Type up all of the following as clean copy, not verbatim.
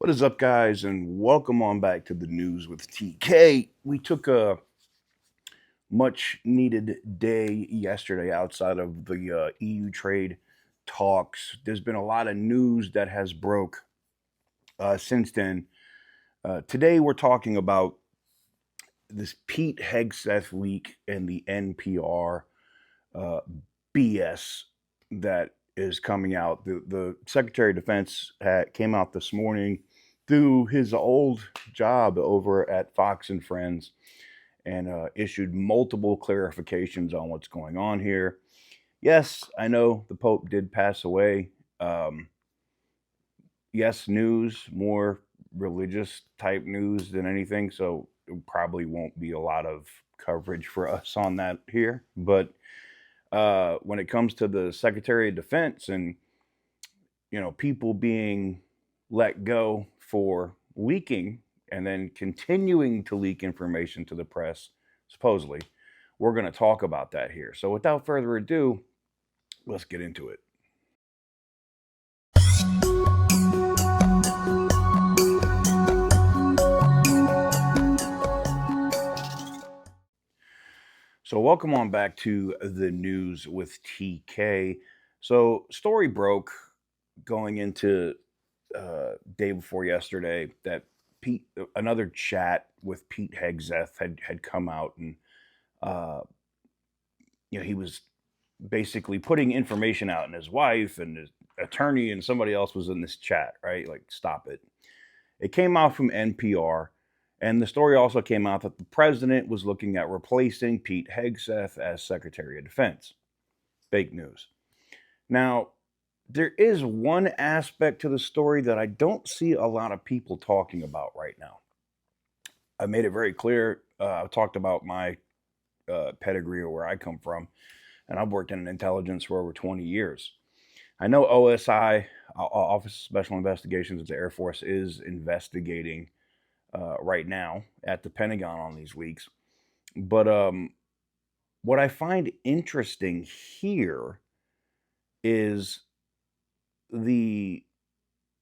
What is up, guys, and welcome on back to the news with TK. We took a much needed day yesterday outside of the EU trade talks. There's been a lot of news that has broke since then. Today, we're talking about this Pete Hegseth leak and the NPR uh, BS that is coming out. The Secretary of Defense came out this morning through his old job over at Fox and Friends and issued multiple clarifications on what's going on here. Yes, I know the Pope did pass away. Um, yes, news, more religious type news than anything, so it probably won't be a lot of coverage for us on that here. But when it comes to the Secretary of Defense and people being let go for leaking and then continuing to leak information to the press, supposedly, we're going to talk about that here. So without further ado, let's get into it. So welcome on back to the news with TK. So story broke going into day before yesterday that another chat with Pete Hegseth had come out, and uh, he was basically putting information out, and his wife and his attorney and somebody else was in this chat, right? Like, stop it. It came out from NPR, and the story also came out that the president was looking at replacing Pete Hegseth as Secretary of Defense. Fake news. Now, there is one aspect to the story that I don't see a lot of people talking about right now. I made it very clear. I've talked about my pedigree or where I come from, and I've worked in intelligence for over 20 years. I know OSI, Office of Special Investigations of the Air Force, is investigating right now at the Pentagon on these leaks. But what I find interesting here is the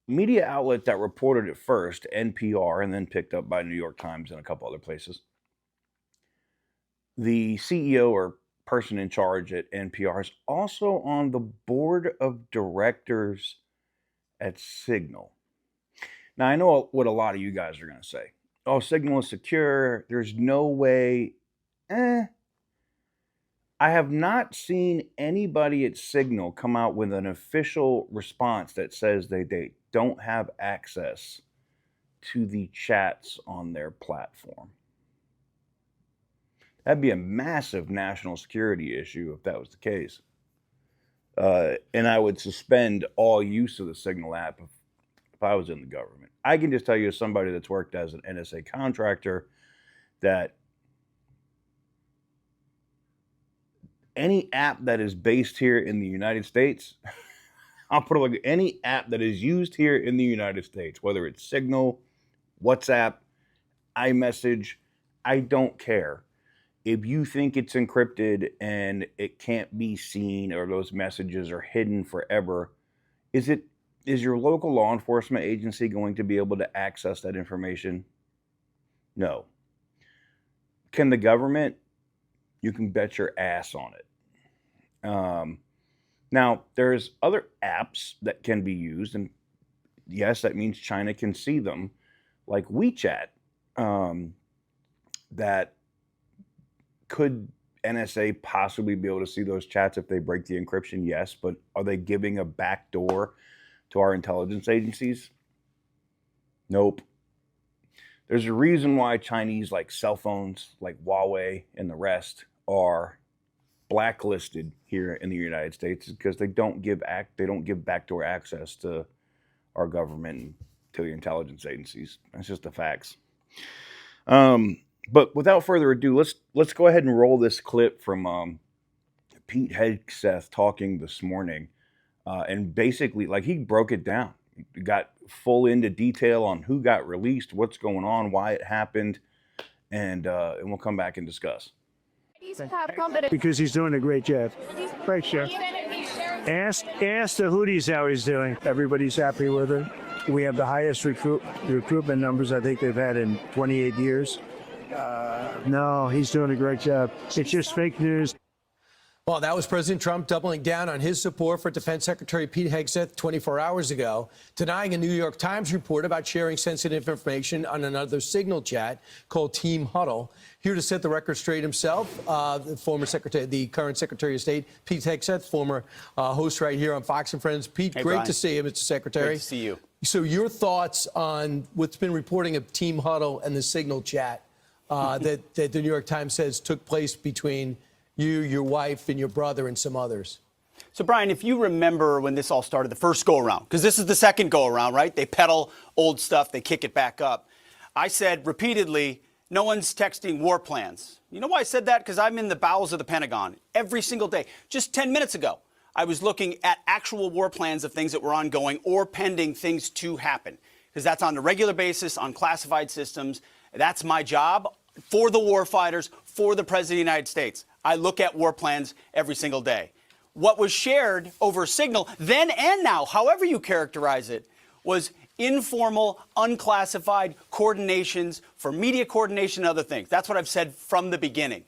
media outlet that reported it first, NPR, and then picked up by New York Times and a couple other places. The CEO or person in charge at NPR is also on the board of directors at Signal. Now, I know what a lot of you guys are going to say. Oh, Signal is secure. There's no way. I have not seen anybody at Signal come out with an official response that says they don't have access to the chats on their platform. That'd be a massive national security issue if that was the case. And I would suspend all use of the Signal app if I was in the government. I can just tell you, as somebody that's worked as an NSA contractor, that any app that is based here in the United States, I'll put it like any app that is used here in the United States, whether it's Signal, WhatsApp, iMessage, I don't care. If you think it's encrypted and it can't be seen or those messages are hidden forever, is your local law enforcement agency going to be able to access that information? No. Can the government? You can bet your ass on it. Now, there's other apps that can be used, and yes, that means China can see them, like WeChat. That could NSA possibly be able to see those chats if they break the encryption? Yes, but are they giving a backdoor to our intelligence agencies? Nope. There's a reason why Chinese like cell phones like Huawei and the rest are blacklisted here in the United States, because they don't give backdoor access to our government and to the intelligence agencies. That's just the facts. But without further ado, let's go ahead and roll this clip from Pete Hegseth talking this morning, and basically, like, he broke it down. He got full into detail on who got released, what's going on, why it happened, and we'll come back and discuss. Because he's doing a great job. Right, Chef. Ask the Houthis how he's doing. Everybody's happy with him. We have the highest recruitment numbers I think they've had in 28 years. No, he's doing a great job. It's just fake news. Well, that was President Trump doubling down on his support for Defense Secretary Pete Hegseth 24 hours ago, denying a New York Times report about sharing sensitive information on another Signal chat called Team Huddle. Here to set the record straight himself, the current Secretary of State, Pete Hegseth, former host right here on Fox and Friends. Pete, hey, great Brian. to see you, Mr. Secretary. Great to see you. So your thoughts on what's been reporting of Team Huddle and the Signal chat that the New York Times says took place between you, your wife, and your brother, and some others? So, Brian, if you remember when this all started, the first go-around, because this is the second go-around, right? They peddle old stuff, they kick it back up. I said repeatedly, no one's texting war plans. You know why I said that? Because I'm in the bowels of the Pentagon every single day. Just 10 minutes ago, I was looking at actual war plans of things that were ongoing or pending things to happen, because that's on a regular basis on classified systems. That's my job for the war fighters, for the President of the United States. I look at war plans every single day. What was shared over Signal, then and now, however you characterize it, was informal, unclassified coordinations for media coordination and other things. That's what I've said from the beginning.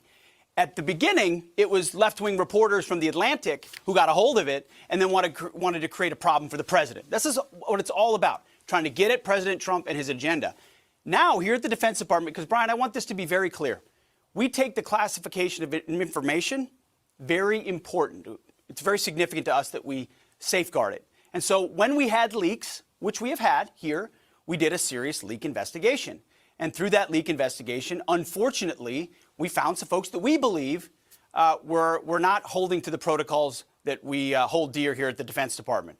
At the beginning, it was left-wing reporters from The Atlantic who got a hold of it and then wanted to create a problem for the president. This is what it's all about, trying to get at President Trump and his agenda. Now, here at the Defense Department, because, Brian, I want this to be very clear. We take the classification of information very important. It's very significant to us that we safeguard it. And so when we had leaks, which we have had here, we did a serious leak investigation. And through that leak investigation, unfortunately, we found some folks that we believe were not holding to the protocols that we hold dear here at the Defense Department.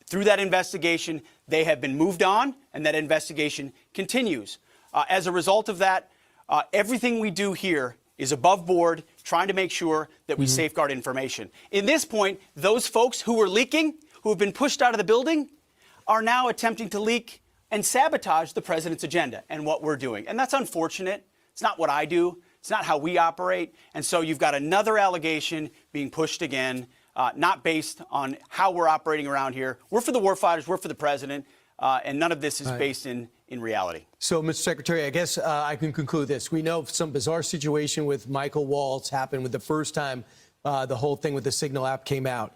Through that investigation, they have been moved on, and that investigation continues. As a result of that, everything we do here is above board, trying to make sure that we safeguard information. In this point, those folks who were leaking, who have been pushed out of the building, are now attempting to leak and sabotage the president's agenda and what we're doing. And that's unfortunate. It's not what I do. It's not how we operate. And so you've got another allegation being pushed again, not based on how we're operating around here. We're for the warfighters. We're for the president. And none of this is based in reality. So, Mr. Secretary, I guess I can conclude this. We know some bizarre situation with Michael Waltz happened with the first time the whole thing with the Signal app came out.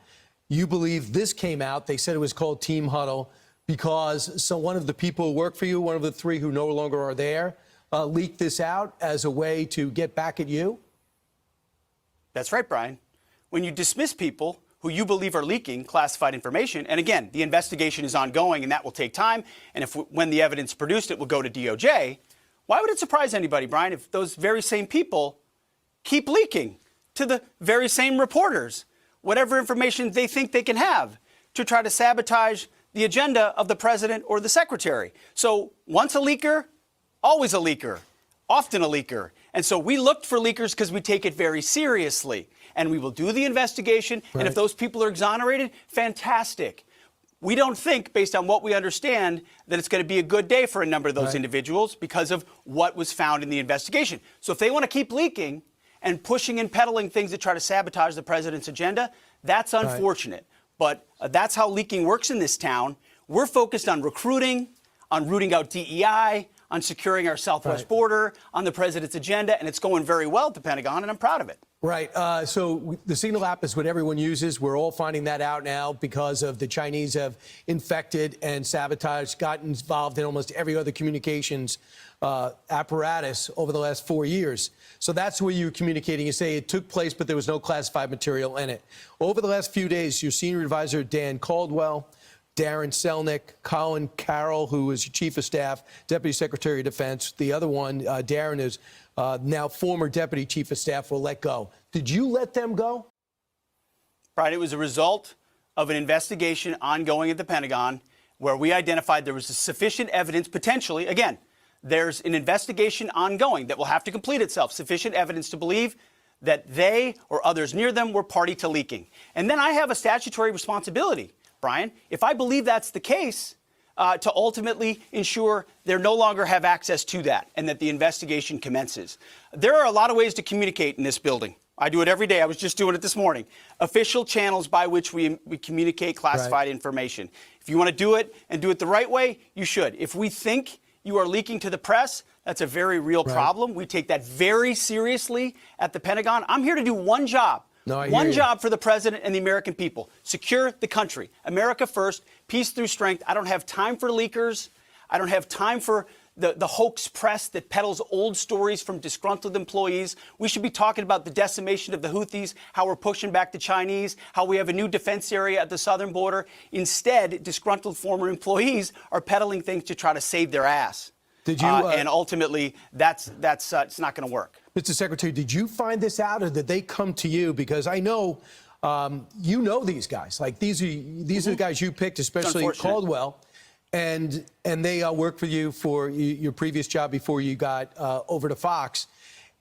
You believe this came out, they said it was called Team Huddle, because one of the people who work for you, one of the three who no longer are there, leaked this out as a way to get back at you? That's right, Brian. When you dismiss people who you believe are leaking classified information, and again, the investigation is ongoing and that will take time, and when the evidence is produced, it will go to DOJ, why would it surprise anybody, Brian, if those very same people keep leaking to the very same reporters whatever information they think they can have to try to sabotage the agenda of the president or the secretary? So once a leaker, always a leaker, often a leaker. And so we looked for leakers because we take it very seriously. And we will do the investigation. Right. And if those people are exonerated, fantastic. We don't think, based on what we understand, that it's going to be a good day for a number of those individuals because of what was found in the investigation. So if they want to keep leaking and pushing and peddling things that try to sabotage the president's agenda, that's unfortunate. But that's how leaking works in this town. We're focused on recruiting, on rooting out DEI, on securing our southwest border, on the president's agenda, and it's going very well at the Pentagon, and I'm proud of it. Right. So the Signal app is what everyone uses. We're all finding that out now because of the Chinese have infected and sabotaged, gotten involved in almost every other communications apparatus over the last 4 years. So that's where you're communicating. You say it took place, but there was no classified material in it. Over the last few days, your senior advisor, Dan Caldwell, Darren Selnick, Colin Carroll, who is your chief of staff, deputy secretary of defense. The other one, Darren, is now former deputy chief of staff, were let go. Did you let them go? Right. It was a result of an investigation ongoing at the Pentagon where we identified there was sufficient evidence, potentially, again, there's an investigation ongoing that will have to complete itself, sufficient evidence to believe that they or others near them were party to leaking. And then I have a statutory responsibility, Brian, if I believe that's the case, to ultimately ensure they no longer have access to that and that the investigation commences. There are a lot of ways to communicate in this building. I do it every day. I was just doing it this morning. Official channels by which we communicate classified information. If you want to do it and do it the right way, you should. If we think you are leaking to the press, that's a very real problem. We take that very seriously at the Pentagon. I'm here to do one job. One job for the president and the American people. Secure the country. America first, peace through strength. I don't have time for leakers. I don't have time for the hoax press that peddles old stories from disgruntled employees. We should be talking about the decimation of the Houthis, how we're pushing back the Chinese, how we have a new defense area at the southern border. Instead, disgruntled former employees are peddling things to try to save their ass. Did you? And ultimately, that's it's not going to work. Mr. Secretary, did you find this out, or did they come to you? Because I know you know these guys. Like these are the guys you picked, especially Caldwell. And they worked for you for your previous job before you got over to Fox.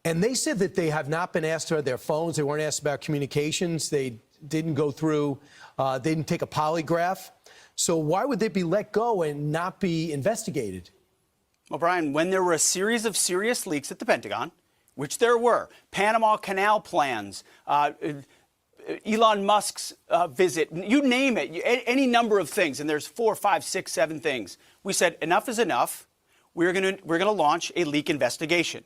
And they said that they have not been asked about their phones. They weren't asked about communications. They didn't go through, they didn't take a polygraph. So why would they be let go and not be investigated? Well, Brian, when there were a series of serious leaks at the Pentagon, which there were, Panama Canal plans, Elon Musk's visit, you name it, any number of things, and there's 4, 5, 6, 7 things. We said enough is enough. We're gonna launch a leak investigation,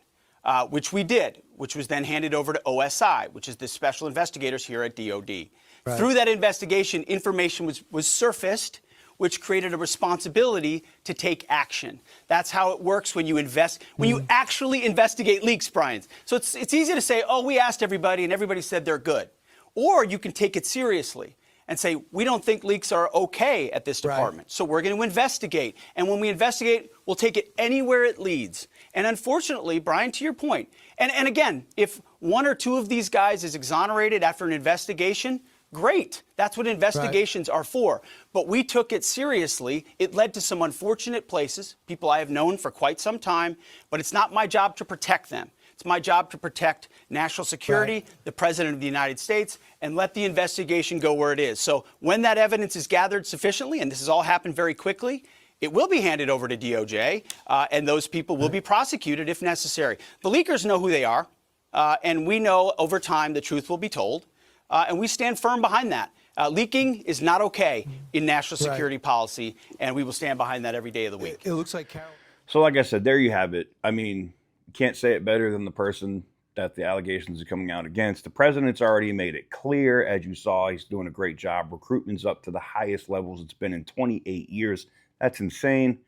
which we did, which was then handed over to OSI, which is the special investigators here at DOD. Right. Through that investigation, information was surfaced, which created a responsibility to take action. That's how it works when you when you actually investigate leaks, Brian. So it's easy to say, oh, we asked everybody and everybody said they're good. Or you can take it seriously and say, we don't think leaks are okay at this department. So we're going to investigate. And when we investigate, we'll take it anywhere it leads. And unfortunately, Brian, to your point, and again, if 1 or 2 of these guys is exonerated after an investigation, great. That's what investigations are for. But we took it seriously. It led to some unfortunate places, people I have known for quite some time, but it's not my job to protect them. It's my job to protect national security, the President of the United States, and let the investigation go where it is. So when that evidence is gathered sufficiently, and this has all happened very quickly, it will be handed over to DOJ, and those people will be prosecuted if necessary. The leakers know who they are, and we know over time the truth will be told, and we stand firm behind that. Leaking is not okay in national security policy, and we will stand behind that every day of the week. It looks like Carol. So like I said, there you have it. I mean, you can't say it better than the person that the allegations are coming out against. The president's already made it clear. As you saw, he's doing a great job. Recruitment's up to the highest levels it's been in 28 years. That's insane.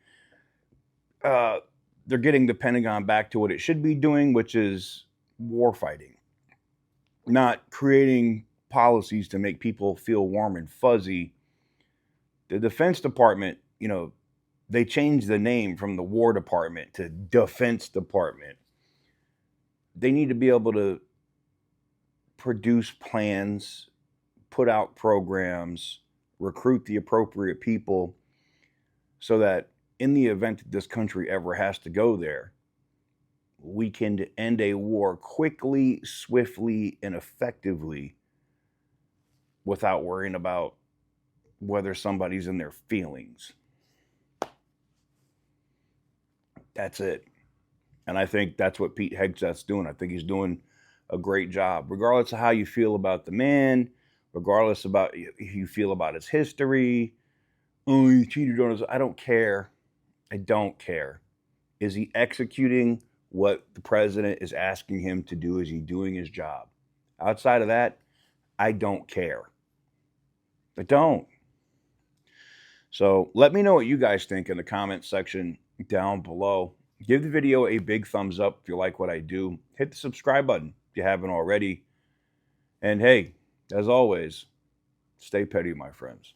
They're getting the Pentagon back to what it should be doing, which is war fighting, not creating policies to make people feel warm and fuzzy. The Defense Department, you know, they changed the name from the War Department to Defense Department. They need to be able to produce plans, put out programs, recruit the appropriate people so that in the event that this country ever has to go there, we can end a war quickly, swiftly, and effectively without worrying about whether somebody's in their feelings. That's it. And I think that's what Pete Hegseth's doing. I think he's doing a great job, regardless of how you feel about the man, regardless about how you feel about his history. Oh, he cheated on us. I don't care. I don't care. Is he executing what the president is asking him to do? Is he doing his job? Outside of that, I don't care. I don't. So let me know what you guys think in the comment section down below. Give the video a big thumbs up if you like what I do. Hit the subscribe button if you haven't already. And hey, as always, stay petty, my friends.